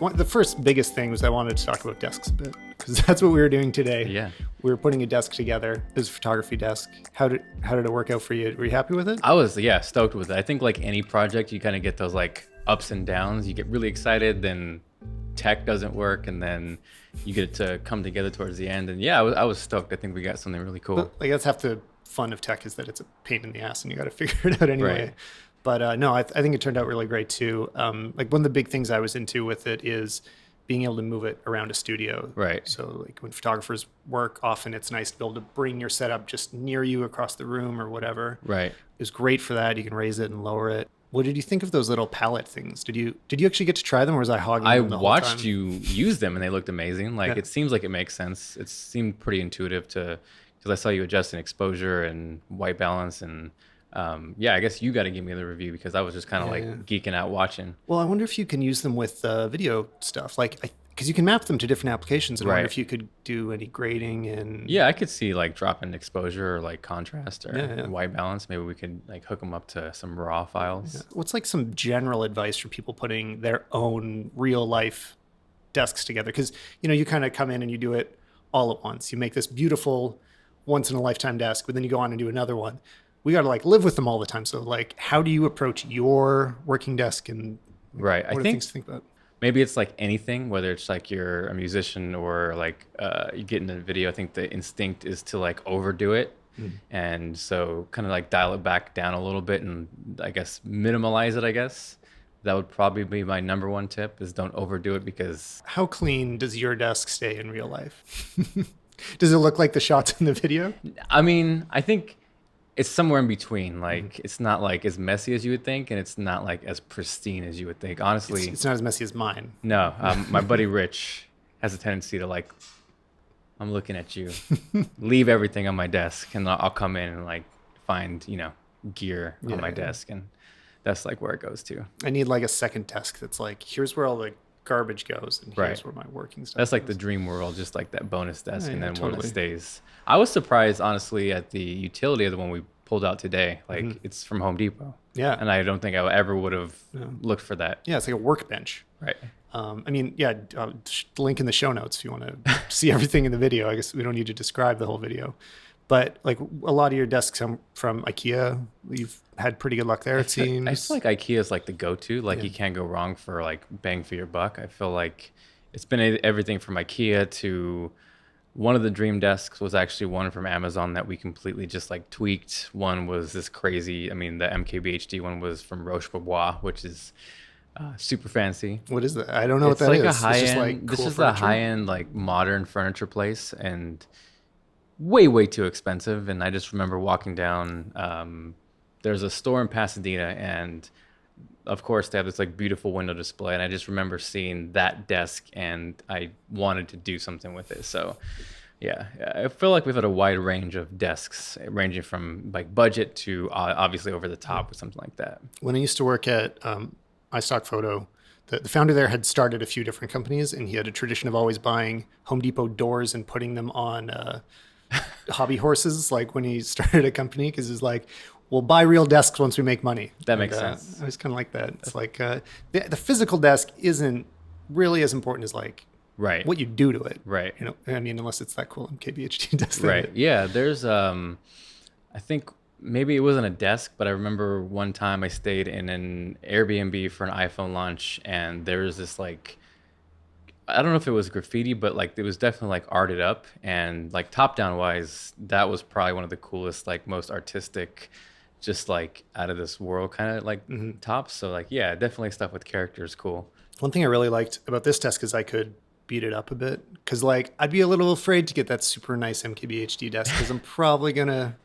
the first biggest thing was I wanted to talk about desks a bit, because that's what we were doing today. Yeah. We were putting a desk together. It was a photography desk. How did it work out for you? Were you happy with it? I was, stoked with it. I think like any project, you kind of get those like ups and downs. You get really excited, then tech doesn't work, and then you get it to come together towards the end. And I was stoked. I think we got something really cool. But, like, that's half the fun of tech, is that it's a pain in the ass and you got to figure it out anyway. Right. But no, I think it turned out really great too. Like, one of the big things I was into with it is being able to move it around a studio. Right. So like when photographers work, often it's nice to be able to bring your setup just near you across the room or whatever. Right. It was great for that. You can raise it and lower it. What did you think of those little palette things? Did you actually get to try them, or was I hogging them the whole time? I watched you use them, and they looked amazing. Like, It seems like it makes sense. It seemed pretty intuitive because I saw you adjusting exposure and white balance, and I guess you got to give me the review, because I was just kind of geeking out watching. Well, I wonder if you can use them with video stuff, because you can map them to different applications. And I wonder if you could do any grading and. Yeah, I could see like dropping exposure or like contrast or white balance. Maybe we could like hook them up to some raw files. Yeah. What's like some general advice for people putting their own real life desks together? Because you kind of come in and you do it all at once. You make this beautiful once in a lifetime desk, but then you go on and do another one. We got to like live with them all the time. So like, how do you approach your working desk, and what are things to think about? Maybe it's like anything, whether it's like you're a musician or like you get into video. I think the instinct is to like overdo it. And so kind of like dial it back down a little bit and I guess minimalize it, I guess. That would probably be my number one tip, is don't overdo it. Because how clean does your desk stay in real life? Does it look like the shots in the video? I mean, I think it's somewhere in between. Like, it's not like as messy as you would think, and it's not like as pristine as you would think. Honestly, it's not as messy as mine. No, my buddy Rich has a tendency to like, I'm looking at you, leave everything on my desk, and I'll come in and like find gear on my desk, and that's like where it goes to. I need like a second desk that's like, here's where all the garbage goes, and here's where my working stuff That's like goes. the dream world, just like that bonus desk, and then totally. one that stays. I was surprised, honestly, at the utility of the one we pulled out today. Like, it's from Home Depot. Yeah. And I don't think I ever would have looked for that. Yeah, it's like a workbench. Right. I mean, link in the show notes if you want to see everything in the video. I guess we don't need to describe the whole video. But like, a lot of your desks come from IKEA. You've had pretty good luck there, it seems. I feel like IKEA is like the go-to. Like, you can't go wrong for like bang for your buck. I feel like it's been everything from IKEA to one of the dream desks was actually one from Amazon that we completely just like tweaked. One was this crazy, the MKBHD one was from Roche-Bobois, which is super fancy. What is that? I don't know what that is. It's like a high-end, this is a high-end like modern furniture place, and way too expensive. And I just remember walking down, there's a store in Pasadena, and of course they have this like beautiful window display, and I just remember seeing that desk and I wanted to do something with it. So I feel like we've had a wide range of desks, ranging from like budget to obviously over the top with something like that. When I used to work at iStock Photo, the founder there had started a few different companies, and he had a tradition of always buying Home Depot doors and putting them on hobby horses, like when he started a company, because he's like, we'll buy real desks once we make money. That makes sense. I was kind of like that. It's like the physical desk isn't really as important as like what you do to it. Right. Unless it's that cool MKBHD desk. Right. Yeah. There's I think maybe it wasn't a desk, but I remember one time I stayed in an Airbnb for an iPhone launch, and there was this like, I don't know if it was graffiti, but like it was definitely like arted up, and like top down wise, that was probably one of the coolest, like most artistic, just like out of this world kind of like tops. So like, definitely stuff with character is cool. One thing I really liked about this desk is I could beat it up a bit, because like I'd be a little afraid to get that super nice MKBHD desk, because I'm probably gonna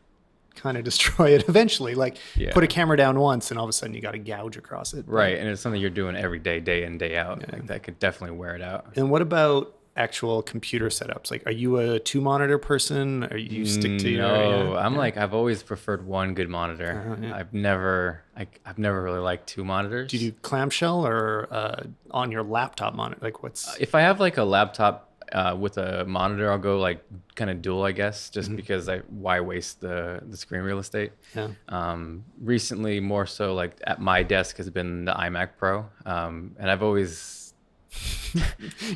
kind of destroy it eventually. Like put a camera down once and all of a sudden you got to gouge across it. Right. And it's something you're doing every day, day in, day out. Like that could definitely wear it out. And what about actual computer setups? Like, are you a 2-monitor person? Or you stick to No, I'm like, I've always preferred one good monitor. I've never really liked 2 monitors. Do you do clamshell or on your laptop monitor? Like, what's if I have like a laptop with a monitor, I'll go like kind of dual, I guess, just because why waste the screen real estate? Recently, more so like at my desk has been the iMac Pro, and I've always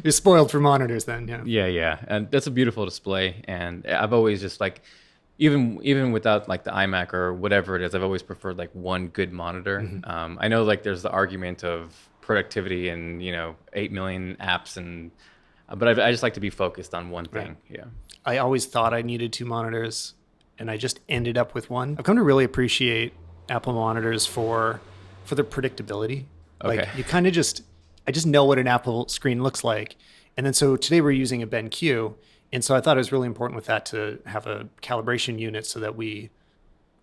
You're spoiled for monitors then, yeah. Yeah, and that's a beautiful display. And I've always just like, even without like the iMac or whatever it is, I've always preferred like one good monitor. I know like there's the argument of productivity and 8 million apps but I just like to be focused on one thing. Right. Yeah. I always thought I needed two monitors, and I just ended up with one. I've come to really appreciate Apple monitors for their predictability. Okay. Like I just know what an Apple screen looks like. And then so today we're using a BenQ, and so I thought it was really important with that to have a calibration unit so that we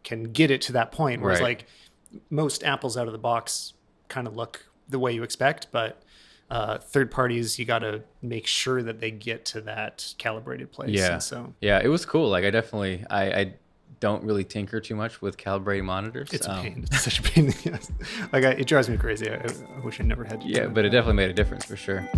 can get it to that point. Whereas Right. like most Apples out of the box kind of look the way you expect, but third parties, you got to make sure that they get to that calibrated place. Yeah. And so Yeah, it was cool. Like I don't really tinker too much with calibrating monitors. it's a pain. It's such a pain. Yes. Like it drives me crazy. I wish I never had to. Yeah, do but it that. definitely made a difference for sure.